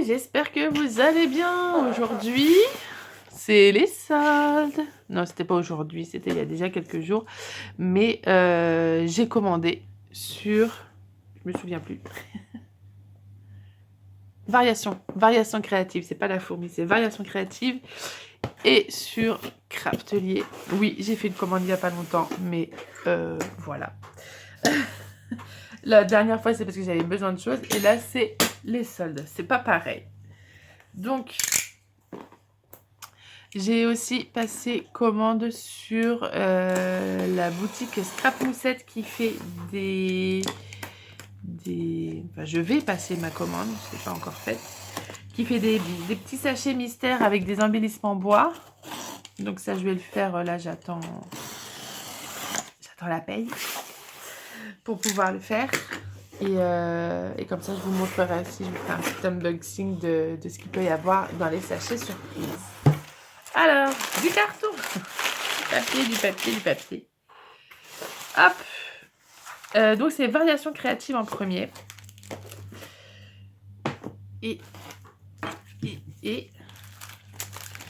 j'espère que vous allez bien. Aujourd'hui, c'est les soldes. Non, c'était pas aujourd'hui, c'était il y a déjà quelques jours. Mais j'ai commandé sur... Je me souviens plus. Variation créative. C'est pas la fourmi, c'est Variation créative. Et sur Craftelier. Oui, j'ai fait une commande il y a pas longtemps, mais voilà. La dernière fois, c'est parce que j'avais besoin de choses. Et là, c'est les soldes. C'est pas pareil. Donc, j'ai aussi passé commande sur la boutique Scrap Moussette qui fait Enfin, je vais passer ma commande, je ne l'ai pas encore faite. Qui fait des petits sachets mystères avec des embellissements bois. Donc ça, je vais le faire. Là, j'attends la paye pour pouvoir le faire. Et comme ça, je vous montrerai aussi, je vous ferai un petit unboxing de ce qu'il peut y avoir dans les sachets surprises. Alors, du carton, du papier. Hop. Donc, c'est Variation créative en premier. Et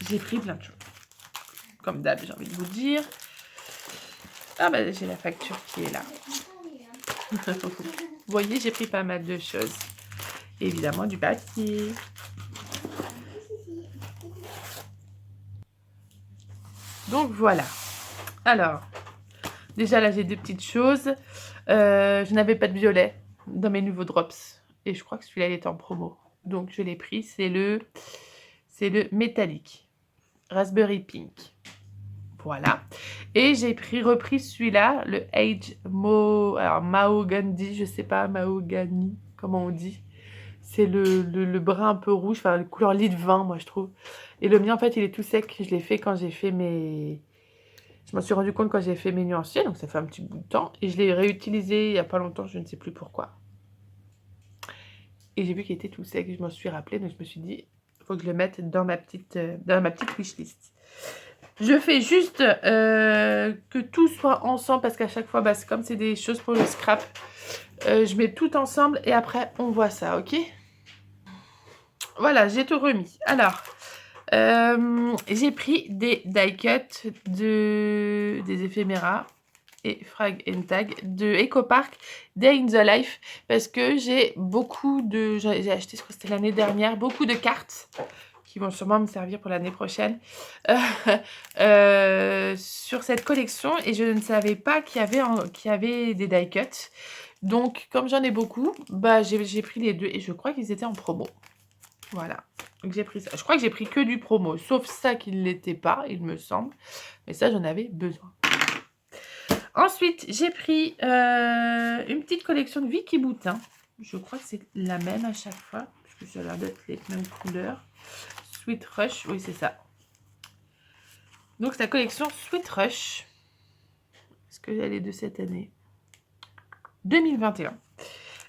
j'ai pris plein de choses. Comme d'hab, j'ai envie de vous dire. Ah bah, j'ai la facture qui est là. Vous voyez, j'ai pris pas mal de choses. Et évidemment, du papier. Donc, voilà. Alors, déjà, là, j'ai deux petites choses. Je n'avais pas de violet dans mes nouveaux drops. Et je crois que celui-là, il est en promo. Donc, je l'ai pris. C'est le métallique. Raspberry Pink. Voilà. Et j'ai repris celui-là, le Age Mahogany, je sais pas, Mahogany, comment on dit. C'est le brun un peu rouge, enfin, la couleur lit de vin, moi, je trouve. Et le mien, en fait, il est tout sec. Je l'ai fait quand j'ai fait mes... Je m'en suis rendu compte quand j'ai fait mes nuanciers, donc ça fait un petit bout de temps. Et je l'ai réutilisé il n'y a pas longtemps, je ne sais plus pourquoi. Et j'ai vu qu'il était tout sec, je m'en suis rappelé, donc je me suis dit, il faut que je le mette dans ma petite wishlist. Je fais juste que tout soit ensemble, parce qu'à chaque fois, bah, comme c'est des choses pour le scrap, je mets tout ensemble et après, on voit ça, ok? Voilà, j'ai tout remis. Alors... j'ai pris des die cuts des éphéméras et frag and tag de EcoPark Day in the Life parce que j'ai beaucoup de... J'ai acheté, je crois que c'était l'année dernière, beaucoup de cartes qui vont sûrement me servir pour l'année prochaine sur cette collection et je ne savais pas qu'il y avait des die cuts. Donc, comme j'en ai beaucoup, bah, j'ai pris les deux et je crois qu'ils étaient en promo. Voilà, donc j'ai pris ça. Je crois que j'ai pris que du promo, sauf ça qui ne l'était pas, il me semble. Mais ça, j'en avais besoin. Ensuite, j'ai pris une petite collection de Vicky Boutin. Je crois que c'est la même à chaque fois, parce que ça a l'air d'être les mêmes couleurs. Sweet Rush, oui, c'est ça. Donc, c'est la collection Sweet Rush. Est-ce qu'elle est de cette année 2021.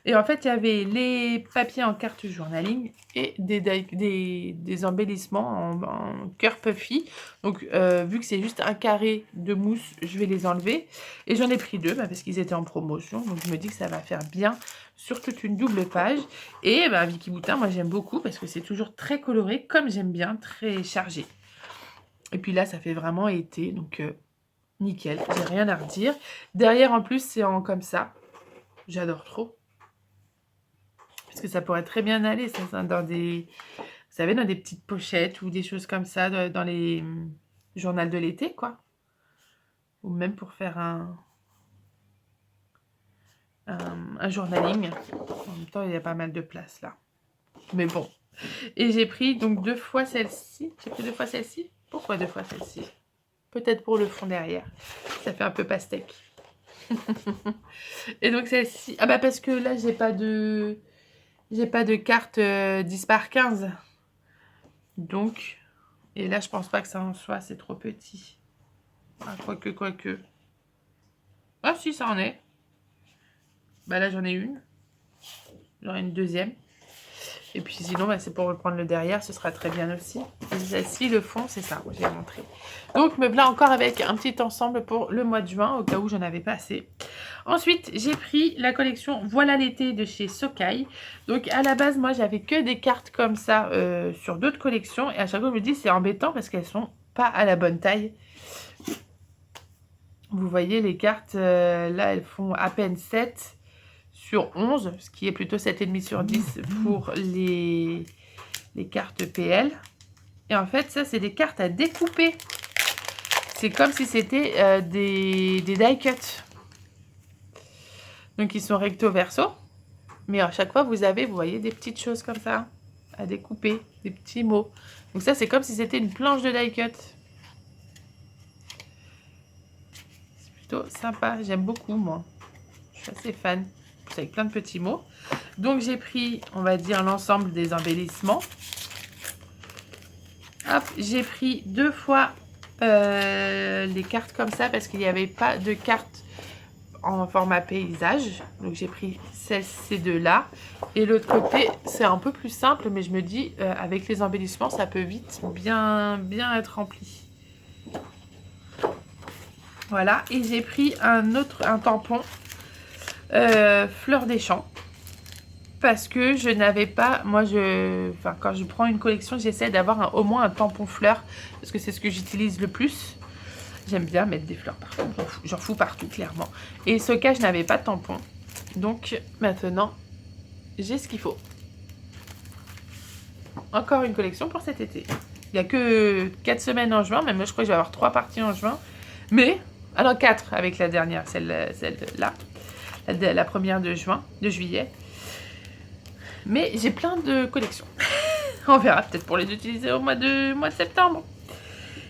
Et en fait, il y avait les papiers en carte journaling et des embellissements en cœur puffy. Donc, vu que c'est juste un carré de mousse, je vais les enlever. Et j'en ai pris deux parce qu'ils étaient en promotion. Donc, je me dis que ça va faire bien sur toute une double page. Et bah, Vicky Boutin, moi, j'aime beaucoup parce que c'est toujours très coloré, comme j'aime bien, très chargé. Et puis là, ça fait vraiment été. Donc, nickel, j'ai rien à redire. Derrière, en plus, c'est en comme ça. J'adore trop. Parce que ça pourrait très bien aller, ça, dans des... Vous savez, dans des petites pochettes ou des choses comme ça, dans les journaux de l'été, quoi. Ou même pour faire un journaling. En même temps, il y a pas mal de place, là. Mais bon. Et j'ai pris donc 2 fois celle-ci. J'ai pris 2 fois celle-ci. Pourquoi 2 fois celle-ci? Peut-être pour le fond derrière. Ça fait un peu pastèque. Et donc celle-ci... Ah bah parce que là, j'ai pas de carte 10 par 15. Donc, et là, je pense pas que ça en soit, c'est trop petit. Ah, quoique. Ah, si, ça en est. Bah là, j'en ai une. J'en ai une deuxième. Et puis sinon, bah, c'est pour reprendre le derrière, ce sera très bien aussi. Et celle-ci, le fond, c'est ça, j'ai montré. Donc, me voilà encore avec un petit ensemble pour le mois de juin, au cas où j'en avais pas assez. Ensuite, j'ai pris la collection Voilà l'été de chez Sokai. Donc, à la base, moi, j'avais que des cartes comme ça sur d'autres collections. Et à chaque fois, je me dis, c'est embêtant parce qu'elles sont pas à la bonne taille. Vous voyez, les cartes, là, elles font à peine 7 sur 11, ce qui est plutôt 7,5 sur 10 pour les cartes PL. Et en fait, ça, c'est des cartes à découper. C'est comme si c'était des die cut. Donc, ils sont recto verso. Mais à chaque fois, vous voyez, des petites choses comme ça à découper, des petits mots. Donc ça, c'est comme si c'était une planche de die cut. C'est plutôt sympa. J'aime beaucoup, moi. Je suis assez fan. C'est avec plein de petits mots. Donc, j'ai pris, on va dire, l'ensemble des embellissements. Hop, j'ai pris 2 fois les cartes comme ça parce qu'il n'y avait pas de cartes en format paysage. Donc, j'ai pris ces deux-là. Et l'autre côté, c'est un peu plus simple, mais je me dis, avec les embellissements, ça peut vite bien être rempli. Voilà, et j'ai pris un tampon Fleur des Champs. Parce que je n'avais pas, quand je prends une collection, j'essaie d'avoir au moins un tampon fleur. Parce que c'est ce que j'utilise le plus. J'aime bien mettre des fleurs partout. J'en fous partout, clairement. Et ce cas, je n'avais pas de tampon. Donc, maintenant, j'ai ce qu'il faut. Encore une collection pour cet été. Il n'y a que 4 semaines en juin. Même moi, je crois que je vais avoir 3 parties en juin. Mais, alors 4 avec la dernière, celle-là. La première de juillet. Mais j'ai plein de collections. On verra peut-être pour les utiliser au mois de septembre.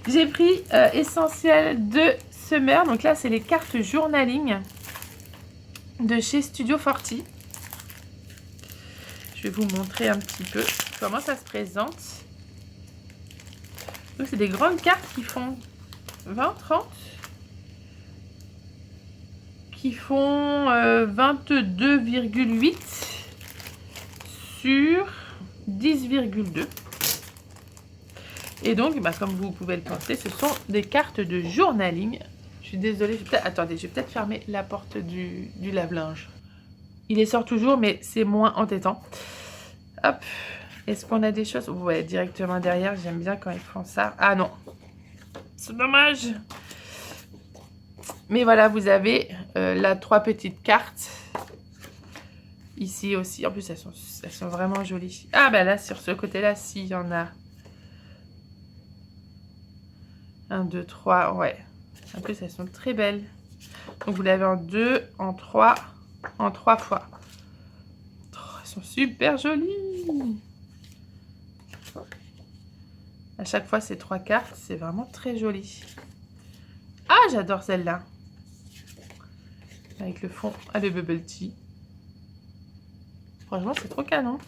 J'ai pris Essentiel de Summer. Donc là, c'est les cartes journaling de chez Studio Forti. Je vais vous montrer un petit peu comment ça se présente. Donc, c'est des grandes cartes qui font 20, 30. Qui font 22,8 sur 10,2. Et donc, comme vous pouvez le penser, ce sont des cartes de journaling. Je suis désolée, attendez, je vais peut-être fermer la porte du lave-linge. Il les sort toujours, mais c'est moins entêtant. Hop, est-ce qu'on a des choses? Ouais, directement derrière, j'aime bien quand ils font ça. Ah non, c'est dommage. Mais voilà, vous avez là 3 petites cartes. Ici aussi, en plus elles sont vraiment jolies. Ah bah là, sur ce côté-là, si, il y en a 1, 2, 3, ouais. En plus, elles sont très belles. Donc, vous l'avez en 2, en 3 fois. Oh, elles sont super jolies. À chaque fois, ces 3 cartes, c'est vraiment très joli. Ah, j'adore celle-là. Avec le fond, le bubble tea. Franchement, c'est trop canon.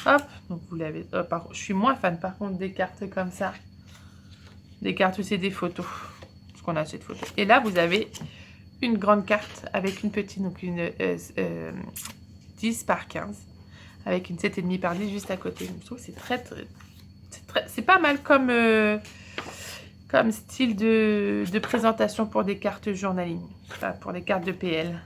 Hop, donc vous l'avez. Je suis moins fan par contre des cartes comme ça. Des cartes où c'est des photos. Parce qu'on a cette photo. Et là, vous avez une grande carte avec une petite, donc une 10 par 15. Avec une 7,5 par 10 juste à côté. Je trouve que c'est pas mal comme style de présentation pour des cartes journaling. Enfin, pour des cartes de PL.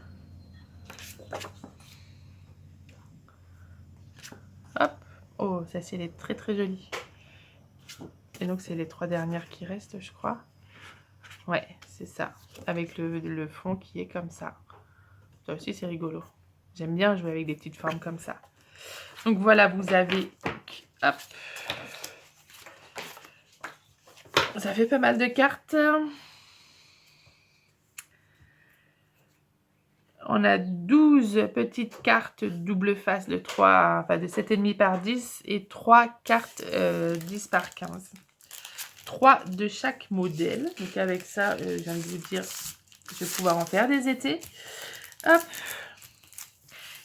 Hop. Oh, ça c'est très très joli. Et donc c'est les 3 dernières qui restent, je crois. Ouais, c'est ça. Avec le fond qui est comme ça. Ça aussi c'est rigolo. J'aime bien jouer avec des petites formes comme ça. Donc voilà, vous avez... Hop. Ça fait pas mal de cartes. On a 12 petites cartes double face de 7,5 par 10 et 3 cartes 10 par 15. 3 de chaque modèle. Donc avec ça, je viens de vous dire, je vais pouvoir en faire des étés. Hop.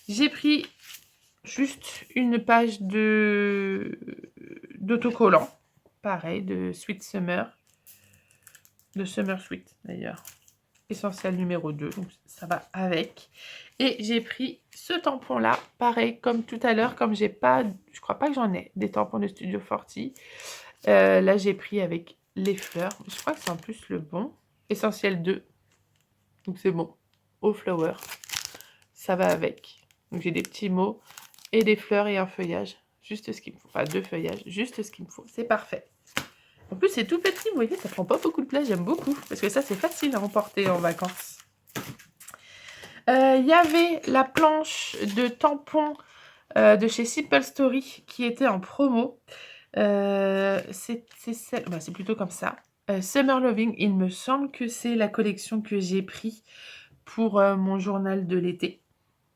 J'ai pris juste une page d'autocollant. Pareil, de Sweet Summer. De Summer Sweet d'ailleurs. essentiel numéro 2, donc ça va avec. Et j'ai pris ce tampon-là, pareil, comme tout à l'heure, comme j'ai pas, je crois pas que j'en ai, des tampons de Studio Forty. Là, j'ai pris avec les fleurs. Je crois que c'est en plus le bon. Essentiel 2. Donc c'est bon. Au flower. Ça va avec. Donc j'ai des petits mots et des fleurs et un feuillage. Juste ce qu'il me faut. Enfin, 2 feuillages. Juste ce qu'il me faut. C'est parfait. En plus, c'est tout petit. Vous voyez, ça prend pas beaucoup de place. J'aime beaucoup. Parce que ça, c'est facile à emporter en vacances. Il y avait la planche de tampons de chez Simple Story qui était en promo. C'est plutôt comme ça. Summer Loving, il me semble que c'est la collection que j'ai pris pour mon journal de l'été.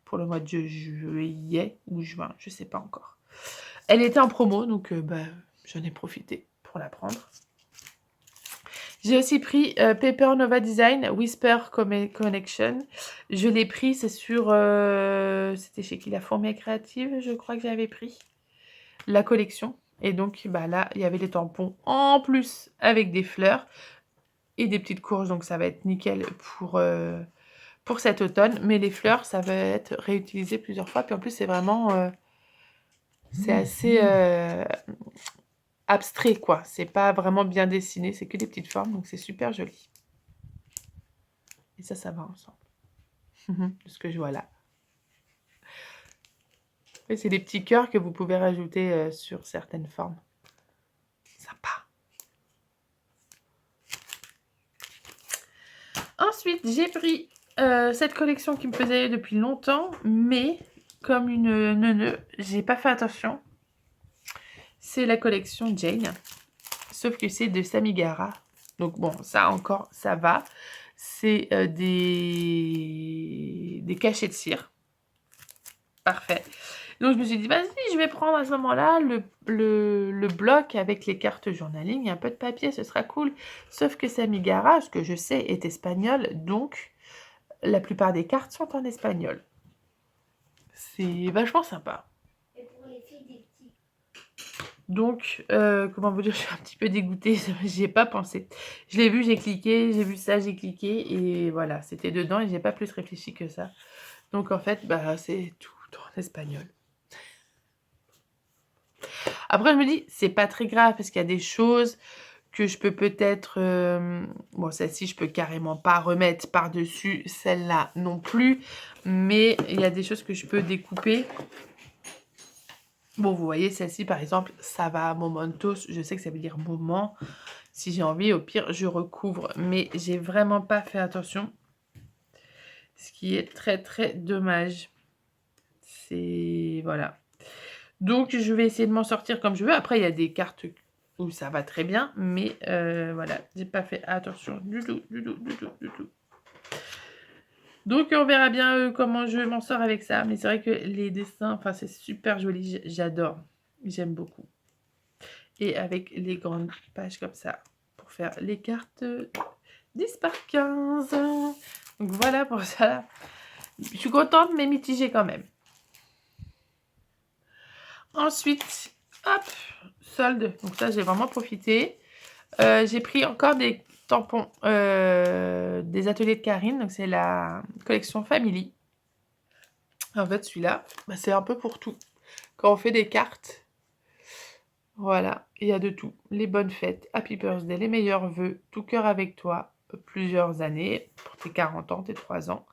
Pour le mois de juillet ou juin, je sais pas encore. Elle était en promo, donc j'en ai profité pour la prendre. J'ai aussi pris Paper Nova Design Whisper Connection. Je l'ai pris, c'est sur... c'était chez qui? La Fourmi Créative, je crois que j'avais pris la collection. Et donc là, il y avait des tampons en plus avec des fleurs et des petites courges. Donc ça va être nickel pour cet automne. Mais les fleurs, ça va être réutilisé plusieurs fois. Puis en plus, c'est vraiment... c'est assez abstrait, quoi. C'est pas vraiment bien dessiné. C'est que des petites formes. Donc c'est super joli. Et ça va ensemble. De ce que je vois là. Et c'est des petits cœurs que vous pouvez rajouter sur certaines formes. Sympa. Ensuite, j'ai pris cette collection qui me faisait depuis longtemps, mais comme une neuneu, j'ai pas fait attention. C'est la collection Jane, sauf que c'est de Samigara. Donc bon, ça encore, ça va. C'est des cachets de cire. Parfait. Donc je me suis dit, vas-y, je vais prendre à ce moment-là le bloc avec les cartes journaling et un peu de papier, ce sera cool. Sauf que Samigara, ce que je sais, est espagnol, donc la plupart des cartes sont en espagnol. C'est vachement sympa. Et pour les filles des petits. Donc, comment vous dire, je suis un petit peu dégoûtée, j'y ai pas pensé. Je l'ai vu, j'ai cliqué, j'ai vu ça, j'ai cliqué, et voilà, c'était dedans, et j'ai pas plus réfléchi que ça. Donc en fait, c'est tout en espagnol. Après, je me dis, c'est pas très grave, parce qu'il y a des choses que je peux peut-être... bon, celle-ci, je peux carrément pas remettre par-dessus, celle-là non plus, mais il y a des choses que je peux découper. Bon, vous voyez, celle-ci, par exemple, ça va à momentos. Je sais que ça veut dire moment. Si j'ai envie, au pire, je recouvre. Mais j'ai vraiment pas fait attention. Ce qui est très, très dommage. C'est... Voilà. Donc, je vais essayer de m'en sortir comme je veux. Après, il y a des cartes où ça va très bien. Mais voilà, j'ai pas fait attention du tout, du tout, du tout, du tout. Donc, on verra bien comment je m'en sors avec ça. Mais c'est vrai que les dessins, enfin, c'est super joli. J'adore. J'aime beaucoup. Et avec les grandes pages comme ça pour faire les cartes 10 par 15. Donc voilà pour ça. Je suis contente mais mitigée quand même. Ensuite, hop, solde. Donc ça, j'ai vraiment profité. J'ai pris encore des tampons des ateliers de Karine. Donc c'est la collection Family. En fait, celui-là, c'est un peu pour tout. Quand on fait des cartes, voilà, il y a de tout. Les bonnes fêtes, Happy Birthday, les meilleurs vœux, tout cœur avec toi, plusieurs années, pour tes 40 ans, tes 3 ans.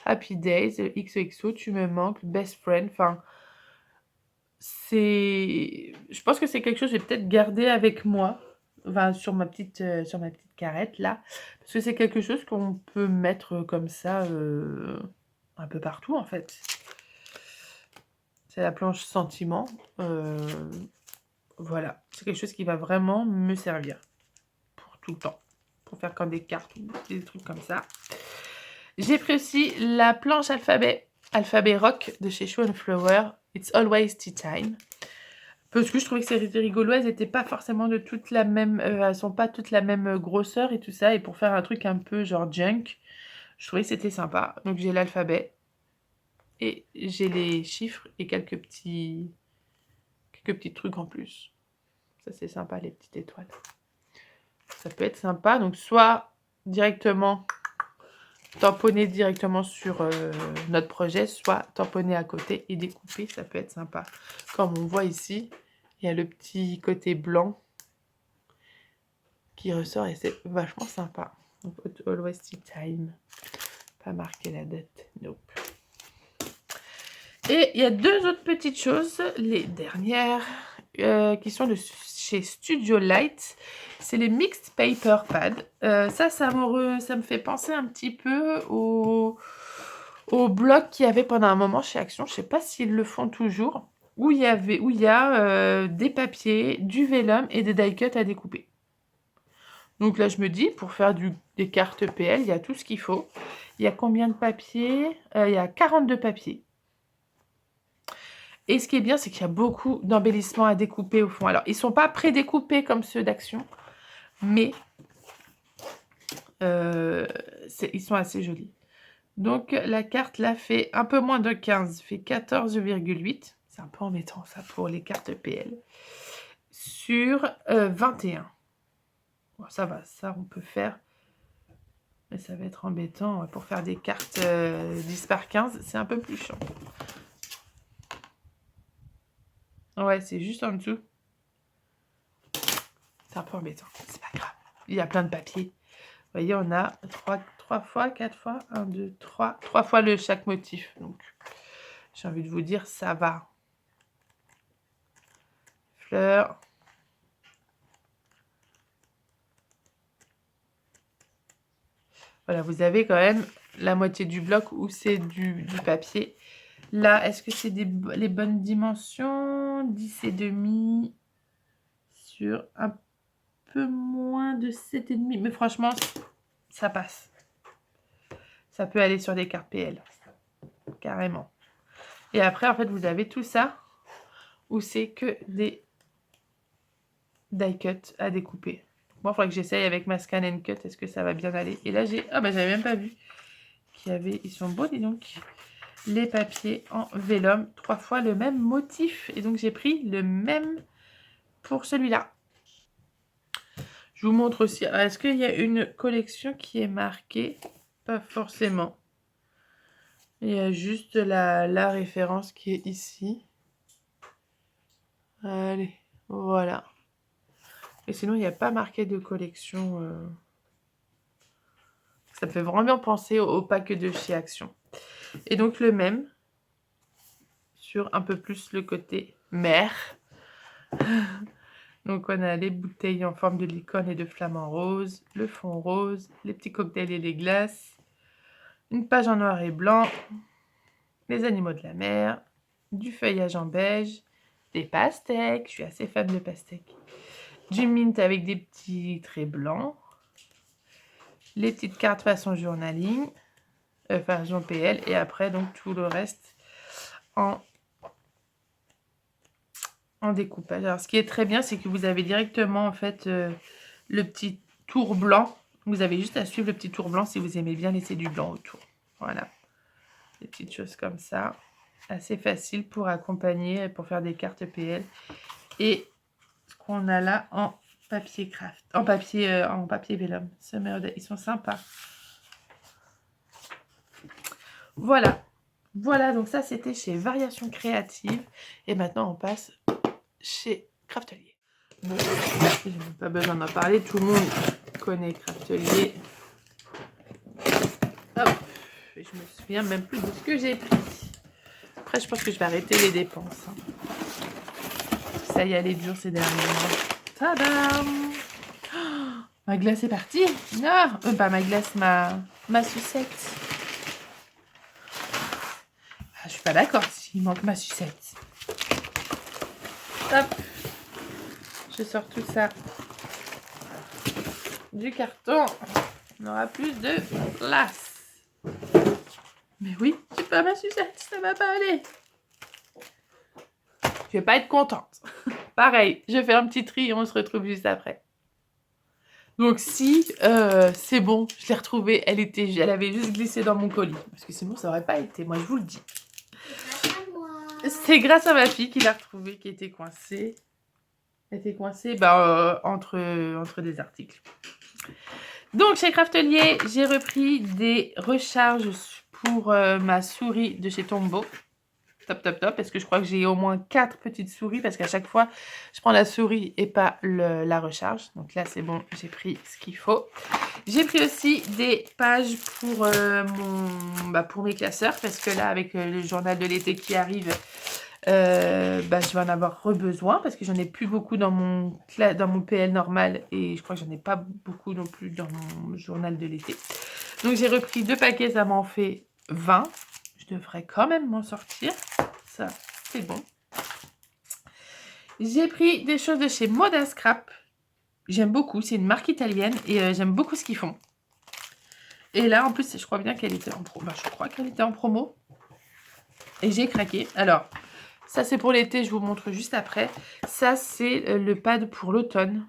Happy Days, XOXO, tu me manques, Best Friend, enfin, c'est... Je pense que c'est quelque chose que je vais peut-être garder avec moi, enfin, sur ma petite carrette, là, parce que c'est quelque chose qu'on peut mettre comme ça, un peu partout, en fait. C'est la planche sentiment, voilà, c'est quelque chose qui va vraiment me servir pour tout le temps, pour faire comme des cartes ou des trucs comme ça. J'ai pris aussi la planche alphabet rock de chez Show & Flower, It's Always Tea Time. Parce que je trouvais que ces rigolo, elles n'étaient pas forcément de toute la même, elles sont pas toutes la même grosseur et tout ça. Et pour faire un truc un peu genre junk, je trouvais que c'était sympa. Donc j'ai l'alphabet et j'ai les chiffres et quelques petits trucs en plus. Ça c'est sympa, les petites étoiles. Ça peut être sympa. Donc soit directement tamponner directement sur notre projet, soit tamponner à côté et découper, ça peut être sympa. Comme on voit ici, il y a le petit côté blanc qui ressort et c'est vachement sympa. Donc, always tea time. Pas marquer la date, nope. Et il y a deux autres petites choses, les dernières, qui sont de chez Studio Light. C'est les Mixed Paper Pads. Ça me fait penser un petit peu au bloc qu'il y avait pendant un moment chez Action. Je ne sais pas s'ils le font toujours. Où il y a des papiers, du vélum et des die cuts à découper. Donc là, je me dis, pour faire des cartes PL, il y a tout ce qu'il faut. Il y a combien de papiers? Il y a 42 papiers. Et ce qui est bien, c'est qu'il y a beaucoup d'embellissements à découper au fond. Alors, ils ne sont pas pré-découpés comme ceux d'Action, mais ils sont assez jolis. Donc, la carte, là, fait un peu moins de 15, fait 14,8. C'est un peu embêtant, ça, pour les cartes PL. Sur 21. Bon, ça va, ça, on peut faire. Mais ça va être embêtant pour faire des cartes 10 par 15. C'est un peu plus chiant. Ouais, c'est juste en dessous. C'est un peu embêtant. C'est pas grave. Il y a plein de papiers. Vous voyez, on a 3 fois, 4 fois, 1, 2, 3. 3 fois chaque motif. Donc, j'ai envie de vous dire, ça va. Fleurs. Voilà, vous avez quand même la moitié du bloc où c'est du papier. Là, est-ce que c'est les bonnes dimensions? 10,5 sur un peu moins de 7,5. Mais franchement, ça passe. Ça peut aller sur des cartes PL. Carrément. Et après, en fait, vous avez tout ça où c'est que des die cuts à découper. Moi, il faudrait que j'essaye avec ma scan and cut. Est-ce que ça va bien aller? Et là, j'avais même pas vu qu'il y avait... Ils sont beaux, dis donc. Les papiers en vélum, 3 fois le même motif. Et donc, j'ai pris le même pour celui-là. Je vous montre aussi. Est-ce qu'il y a une collection qui est marquée? Pas forcément. Il y a juste la référence qui est ici. Allez, voilà. Et sinon, il n'y a pas marqué de collection. Ça me fait vraiment penser au pack de chez Action. Et donc, le même sur un peu plus le côté mer. Donc, on a les bouteilles en forme de licorne et de flamant rose, le fond rose, les petits cocktails et les glaces, une page en noir et blanc, les animaux de la mer, du feuillage en beige, des pastèques, je suis assez fan de pastèques, du mint avec des petits traits blancs, les petites cartes façon journaling, façon PL, et après donc tout le reste en découpage. Alors ce qui est très bien, c'est que vous avez directement en fait le petit tour blanc. Vous avez juste à suivre le petit tour blanc si vous aimez bien laisser du blanc autour. Voilà, des petites choses comme ça, assez facile pour accompagner, pour faire des cartes PL. Et ce qu'on a là en papier craft, en papier vélum. Ils sont sympas. Voilà. Voilà, donc ça c'était chez Variations Créatives. Et maintenant on passe chez Craftelier. Bon, je n'ai pas besoin d'en parler, tout le monde connaît Craftelier. Hop, je me souviens même plus de ce que j'ai pris. Après, je pense que je vais arrêter les dépenses. Ça y est, elle est dure ces derniers mois. Tadam! Oh, ma glace est partie. Non, pas ma glace, ma sucette. Ah, je suis pas d'accord s'il manque ma sucette. Hop, je sors tout ça du carton. On aura plus de place. Mais oui, j'ai pas ma sucette, ça va pas aller. Je vais pas être contente. Pareil, je fais un petit tri et on se retrouve juste après. Donc si c'est bon, je l'ai retrouvée, elle avait juste glissé dans mon colis. Parce que sinon ça aurait pas été, moi je vous le dis. C'est grâce à ma fille qui l'a retrouvée, qui était coincée. Elle était coincée entre des articles. Donc, chez Craftelier, j'ai repris des recharges pour ma souris de chez Tombow. Top, top, top. Parce que je crois que j'ai au moins 4 petites souris. Parce qu'à chaque fois, je prends la souris et pas la recharge. Donc là, c'est bon. J'ai pris ce qu'il faut. J'ai pris aussi des pages pour, pour mes classeurs. Parce que là, avec le journal de l'été qui arrive, je vais en avoir besoin. Parce que j'en ai plus beaucoup dans mon PL normal. Et je crois que j'en ai pas beaucoup non plus dans mon journal de l'été. Donc j'ai repris 2 paquets. Ça m'en fait 20. Je devrais quand même m'en sortir. Ça, c'est bon. J'ai pris des choses de chez Moda Scrap. J'aime beaucoup. C'est une marque italienne et j'aime beaucoup ce qu'ils font. Et là, en plus, je crois bien qu'elle était en promo. Je crois qu'elle était en promo. Et j'ai craqué. Alors, ça, c'est pour l'été. Je vous montre juste après. Ça, c'est le pad pour l'automne.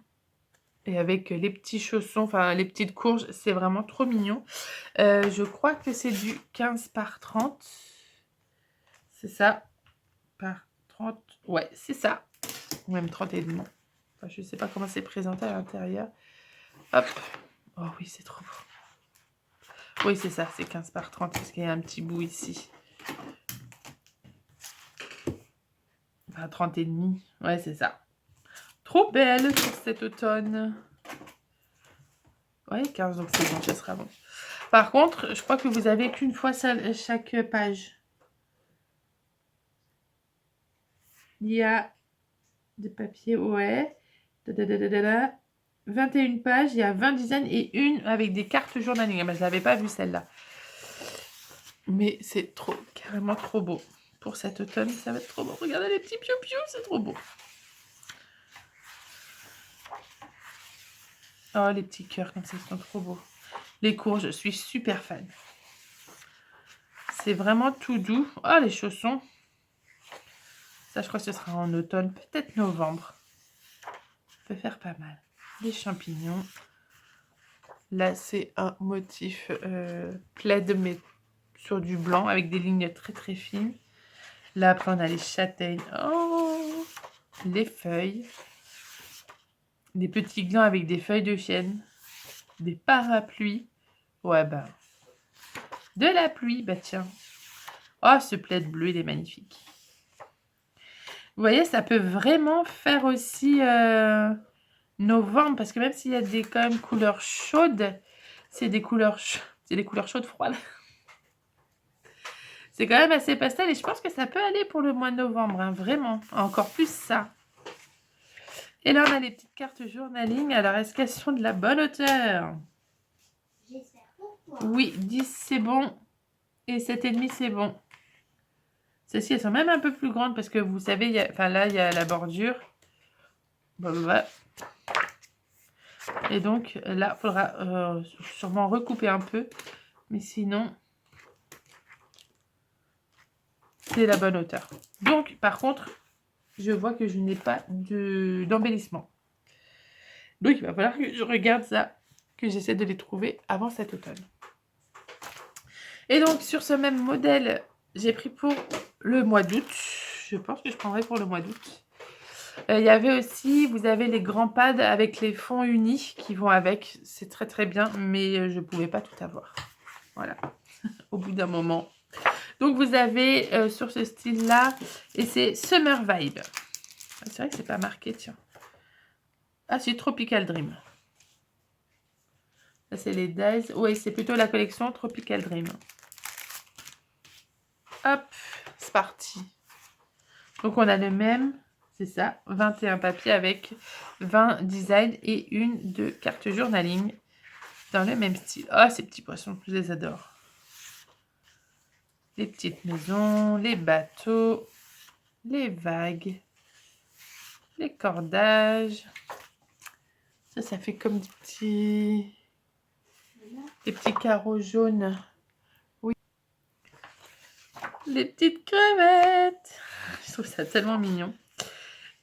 Et avec les petits chaussons, enfin les petites courges. C'est vraiment trop mignon. Je crois que c'est du 15 par 30. C'est ça. Par 30. Ouais, c'est ça. Ou même 30 et demi. Enfin, je sais pas comment c'est présenté à l'intérieur. Hop. Oh oui, c'est trop beau. Oui, c'est ça, c'est 15 par 30 parce qu'il y a un petit bout ici. Enfin, 30 et demi. Ouais, c'est ça. Trop belle pour cet automne. Ouais, 15, donc c'est bon, ce sera bon. Par contre, je crois que vous avez qu'une fois chaque page. Il y a des papiers, ouais. 21 pages, il y a 20 designs et une avec des cartes journaling. Je n'avais pas vu celle-là. Mais c'est trop, carrément trop beau. Pour cet automne, ça va être trop beau. Regardez les petits piou-piou, c'est trop beau. Oh, les petits cœurs comme ça, ils sont trop beaux. Les courges, je suis super fan. C'est vraiment tout doux. Oh, les chaussons. Ça, je crois que ce sera en automne, peut-être novembre. Ça peut faire pas mal. Les champignons. Là, c'est un motif plaid, mais sur du blanc, avec des lignes très très fines. Là, après, on a les châtaignes. Oh, les feuilles. Des petits glands avec des feuilles de chêne. Des parapluies. Ouais, bah. De la pluie, bah tiens. Oh, ce plaid bleu, il est magnifique. Vous voyez, ça peut vraiment faire aussi novembre, parce que même s'il y a des quand même couleurs chaudes, c'est des couleurs chaudes froides. C'est quand même assez pastel et je pense que ça peut aller pour le mois de novembre, hein, vraiment. Encore plus ça. Et là, on a les petites cartes journaling. Alors, est-ce qu'elles sont de la bonne hauteur? J'espère pour toi. Oui, 10 c'est bon. Et 7,5 c'est bon. Celles-ci, elles sont même un peu plus grandes parce que vous savez, là, il y a la bordure. Voilà. Et donc, là, il faudra sûrement recouper un peu. Mais sinon, c'est la bonne hauteur. Donc, par contre, je vois que je n'ai pas d'embellissement. Donc, il va falloir que je regarde ça, que j'essaie de les trouver avant cet automne. Et donc, sur ce même modèle, j'ai pris pour le mois d'août. Je pense que je prendrai pour le mois d'août. Il y avait aussi, vous avez les grands pads avec les fonds unis qui vont avec. C'est très très bien, mais je ne pouvais pas tout avoir. Voilà, au bout d'un moment. Donc, vous avez sur ce style-là, et c'est Summer Vibe. C'est vrai que c'est pas marqué, tiens. Ah, c'est Tropical Dream. Ça, c'est les Dies. Oui, c'est plutôt la collection Tropical Dream. Hop, c'est parti. Donc, on a le même, c'est ça, 21 papiers avec 20 designs et une de cartes journaling dans le même style. Ah, ces petits poissons, je les adore. Les petites maisons, les bateaux, les vagues, les cordages. Ça fait comme des petits carreaux jaunes. Oui. Les petites crevettes. Je trouve ça tellement mignon.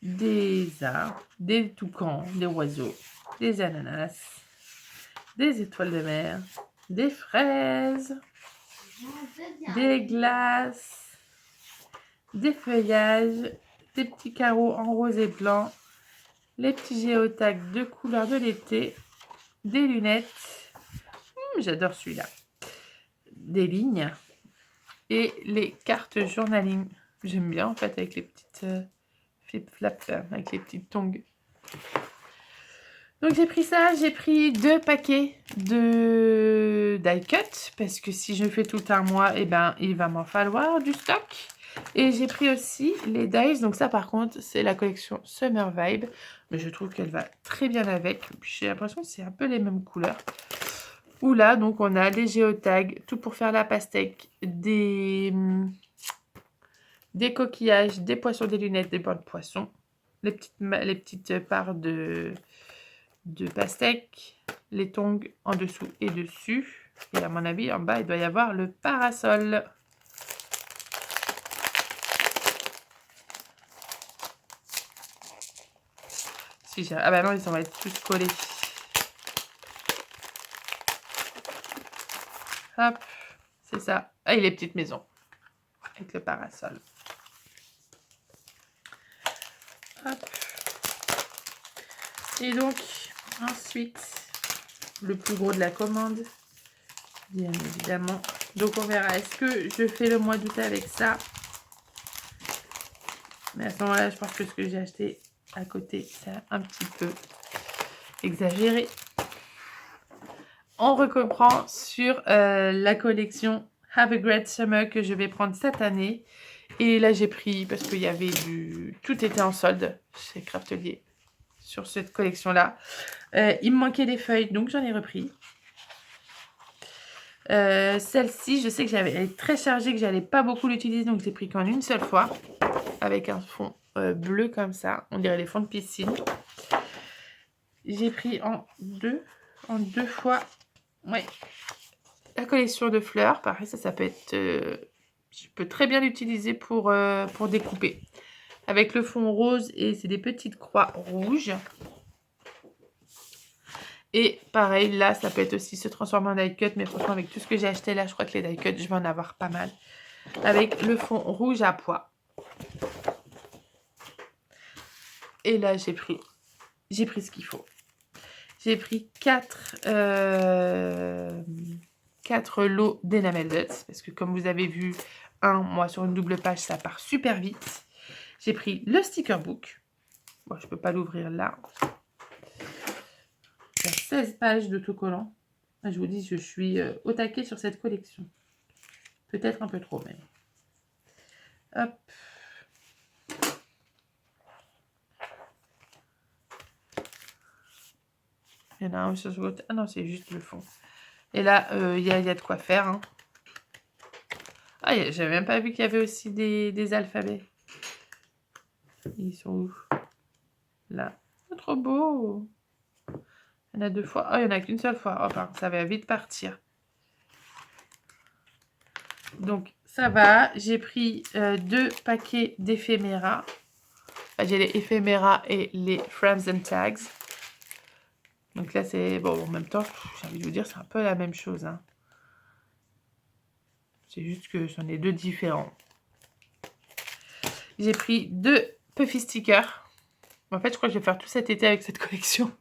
Des arbres, des toucans, des oiseaux, des ananas, des étoiles de mer, des fraises, des glaces, des feuillages, des petits carreaux en rose et blanc, les petits géotags de couleur de l'été, des lunettes, J'adore celui-là. Des lignes. Et les cartes journaling. J'aime bien en fait avec les petites flip-flap, avec les petites tongs. Donc j'ai pris ça, j'ai pris 2 paquets de die cut parce que si je fais tout un mois, eh ben, il va m'en falloir du stock. Et j'ai pris aussi les dies, donc ça par contre c'est la collection Summer Vibe, mais je trouve qu'elle va très bien avec. J'ai l'impression que c'est un peu les mêmes couleurs. Où là donc on a des géotags, tout pour faire la pastèque, des coquillages, des poissons, des lunettes, des bancs de poissons, les petites parts de pastèque, les tongs en dessous et dessus. Et à mon avis, en bas, il doit y avoir le parasol. Si ah bah non, ils vont être tous collés. Hop, c'est ça. Ah, et les petites maisons avec le parasol. Hop. Et donc, ensuite, le plus gros de la commande, bien évidemment. Donc, on verra. Est-ce que je fais le mois d'août avec ça? Mais à ce moment-là, je pense que ce que j'ai acheté à côté, c'est un petit peu exagéré. On reprend sur la collection Have a Great Summer que je vais prendre cette année. Et là, j'ai pris, parce qu'il y avait tout était en solde chez Craftelier sur cette collection-là. Il me manquait des feuilles, donc j'en ai repris. Celle-ci, je sais que elle est très chargée, que j'allais pas beaucoup l'utiliser, donc j'ai pris qu'en une seule fois. Avec un fond bleu comme ça. On dirait les fonds de piscine. J'ai pris en deux fois. Ouais. La collection de fleurs. Pareil, ça peut être... je peux très bien l'utiliser pour découper. Avec le fond rose et c'est des petites croix rouges. Et pareil, là, ça peut être aussi se transformer en die cut. Mais franchement, avec tout ce que j'ai acheté là, je crois que les die cut, je vais en avoir pas mal. Avec le fond rouge à pois. Et là, j'ai pris ce qu'il faut. J'ai pris 4 lots d'Enamel Dots. Parce que comme vous avez vu, moi, sur une double page, ça part super vite. J'ai pris le sticker book. Bon, je ne peux pas l'ouvrir là. Il y a 16 pages d'autocollants. Je vous dis, je suis au taquet sur cette collection. Peut-être un peu trop, même. Hop. Il y en a un sur ce côté. Ah non, c'est juste le fond. Et là, il y a de quoi faire. Hein. Ah, j'avais même pas vu qu'il y avait aussi des alphabets. Ils sont où? Là. Oh, trop beau. Il y en a 2 fois. Oh, il n'y en a qu'une seule fois. Oh, pardon, ça va vite partir. Donc, ça va. J'ai pris 2 paquets d'éphéméras. Enfin, j'ai les éphéméras et les Frames and Tags. Donc là, c'est... Bon, en même temps, j'ai envie de vous dire, c'est un peu la même chose. Hein. C'est juste que j'en ai 2 différents. J'ai pris 2 Puffy stickers. En fait, je crois que je vais faire tout cet été avec cette collection.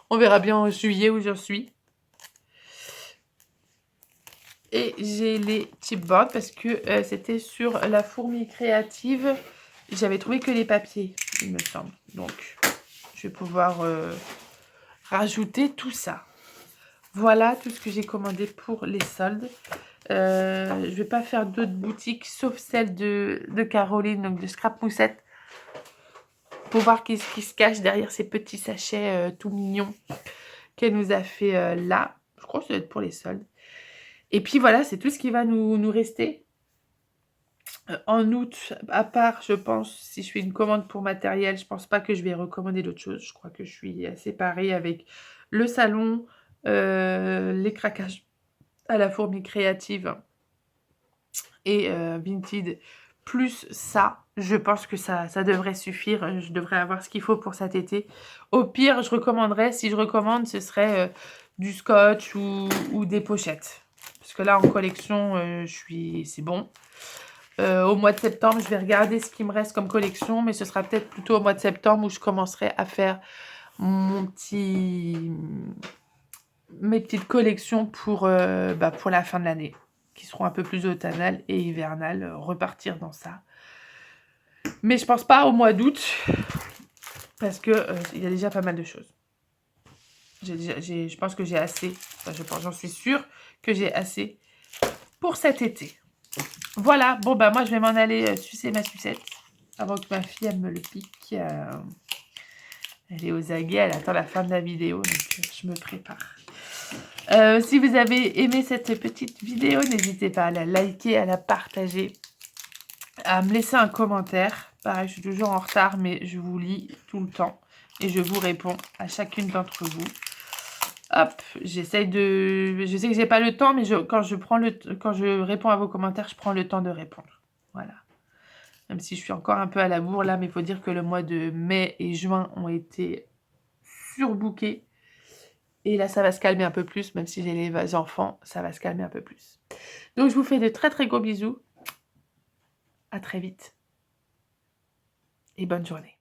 On verra bien en juillet où j'en suis. Et j'ai les chipboards parce que c'était sur la fourmi créative. J'avais trouvé que les papiers, il me semble. Donc, je vais pouvoir rajouter tout ça. Voilà tout ce que j'ai commandé pour les soldes. Je ne vais pas faire d'autres boutiques sauf celle de Caroline, donc de Scrap Moussette. Pour voir qui se cache derrière ces petits sachets tout mignons qu'elle nous a fait là. Je crois que ça doit être pour les soldes. Et puis voilà, c'est tout ce qui va nous rester. En août, à part, je pense, si je fais une commande pour matériel, je pense pas que je vais recommander d'autres choses. Je crois que je suis assez parée avec le salon, les craquages à la fourmi créative et Vinted. Plus ça, je pense que ça devrait suffire. Je devrais avoir ce qu'il faut pour cet été. Au pire, je recommanderais, si je recommande, ce serait du scotch ou des pochettes. Parce que là, en collection, c'est bon. Au mois de septembre, je vais regarder ce qui me reste comme collection. Mais ce sera peut-être plutôt au mois de septembre où je commencerai à faire mon petit mes petites collections pour la fin de l'année, qui seront un peu plus automnales et hivernales, repartir dans ça. Mais je pense pas au mois d'août, parce que il y a déjà pas mal de choses. Je pense que j'ai assez, enfin, j'en suis sûre que j'ai assez pour cet été. Voilà, bon bah moi je vais m'en aller sucer ma sucette, avant que ma fille elle me le pique. Elle est aux aguets, elle attend la fin de la vidéo, donc je me prépare. Si vous avez aimé cette petite vidéo, n'hésitez pas à la liker, à la partager, à me laisser un commentaire. Pareil, je suis toujours en retard, mais je vous lis tout le temps et je vous réponds à chacune d'entre vous. Hop, j'essaye de... Je sais que j'ai pas le temps, mais quand je réponds à vos commentaires, je prends le temps de répondre. Voilà. Même si je suis encore un peu à la bourre là, mais il faut dire que le mois de mai et juin ont été surbookés. Et là, ça va se calmer un peu plus, même si j'ai les enfants, ça va se calmer un peu plus. Donc, je vous fais de très très gros bisous. À très vite. Et bonne journée.